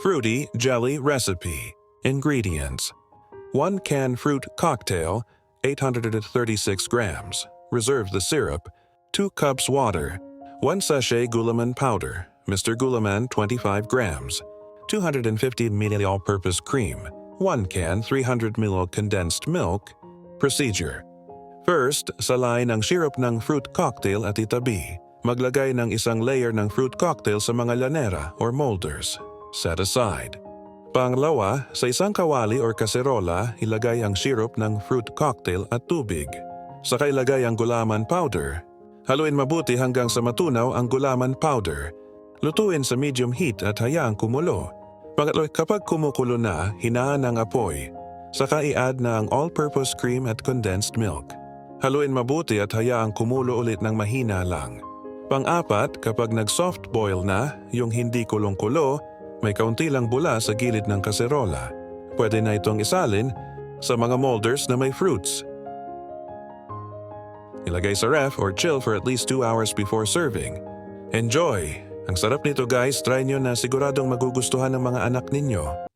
Fruity Jelly Recipe. Ingredients: 1 can fruit cocktail, 836 grams. Reserve the syrup. 2 cups water. 1 sachet Gulaman powder, Mr. Gulaman 25 grams. 250 ml all-purpose cream. 1 can 300 ml condensed milk. Procedure: First, salain ang syrup ng fruit cocktail at itabi. Maglagay ng isang layer ng fruit cocktail sa mga lanera or molders. Set aside. Pangalawa, sa isang kawali or kaserola, ilagay ang syrup ng fruit cocktail at tubig. Saka ilagay ang gulaman powder. Haluin mabuti hanggang sa matunaw ang gulaman powder. Lutuin sa medium heat at hayaang kumulo. Pangatlo, kapag kumukulo na, hinaan ang apoy. Saka i-add na ang all-purpose cream at condensed milk. Haluin mabuti at hayaang kumulo ulit ng mahina lang. Pang-apat, kapag nag-soft boil na, yung hindi kulong-kulo, may kaunti lang bula sa gilid ng kaserola. Pwede na itong isalin sa mga molders na may fruits. Ilagay sa ref or chill for at least 2 hours before serving. Enjoy! Ang sarap nito guys, try nyo na, siguradong magugustuhan ng mga anak ninyo.